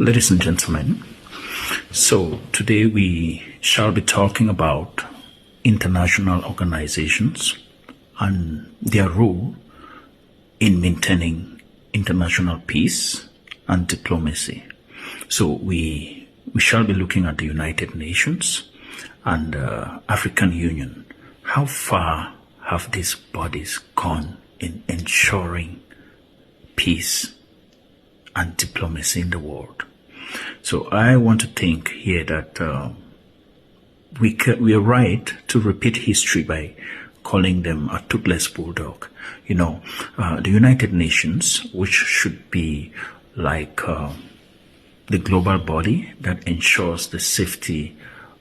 Ladies and gentlemen, so today we shall be talking about international organizations and their role in maintaining international peace and diplomacy. So we shall be looking at the United Nations and African Union. How far have these bodies gone in ensuring peace and diplomacy in the world? So I want to think here that we are right to repeat history by calling them a toothless bulldog. You know, the United Nations, which should be like the global body that ensures the safety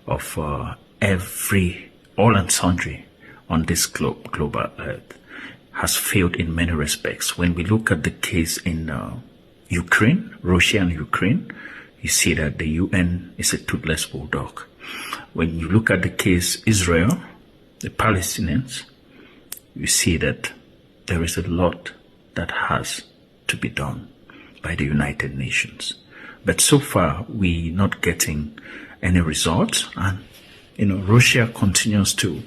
of all and sundry on this global earth, has failed in many respects. When we look at the case in Ukraine, Russia and Ukraine, you see that the UN is a toothless bulldog. When you look at the case Israel, the Palestinians, you see that there is a lot that has to be done by the United Nations. But so far, we're not getting any results. And, you know, Russia continues to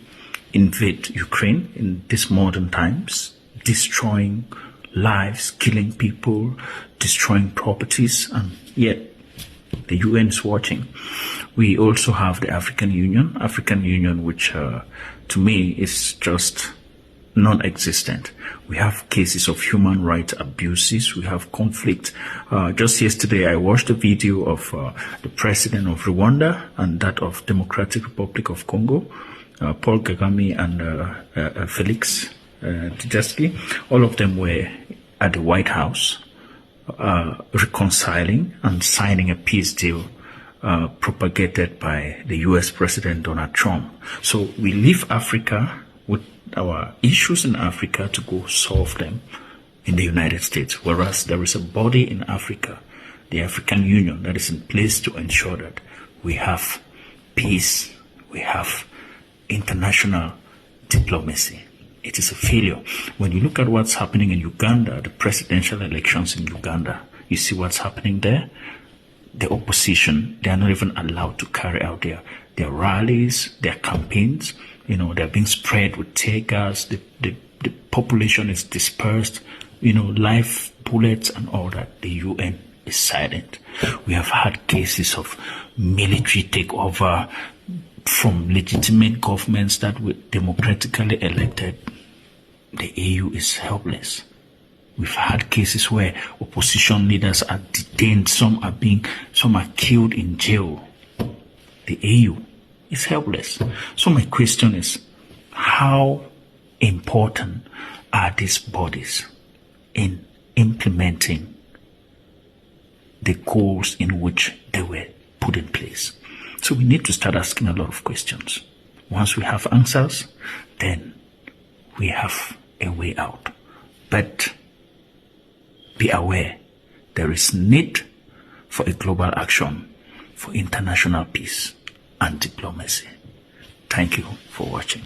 invade Ukraine in these modern times, destroying lives, killing people, destroying properties, and yet the UN is watching. We also have the African Union, which to me is just non-existent. We have cases of human rights abuses. We have conflict. Just yesterday, I watched a video of the president of Rwanda and that of Democratic Republic of Congo, Paul Kagame and Felix Tshisekedi. All of them were at the White House reconciling and signing a peace deal propagated by the US President Donald Trump. So we leave Africa with our issues in Africa to go solve them in the United States, whereas there is a body in Africa, the African Union, that is in place to ensure that we have peace, we have international diplomacy. It is a failure. When you look at what's happening in Uganda, the presidential elections in Uganda, you see what's happening there. The opposition, they are not even allowed to carry out their rallies, their campaigns. You know, they're being spread with tear gas. The population is dispersed. You know, live bullets and all that. The UN is silent. We have had cases of military takeover from legitimate governments that were democratically elected. The AU is helpless. We've had cases where opposition leaders are detained, some are killed in jail. The AU is helpless. So my question is, how important are these bodies in implementing the goals in which they were put in place? So we need to start asking a lot of questions. Once we have answers, then we have a way out. But be aware, there is need for a global action for international peace and diplomacy. Thank you for watching.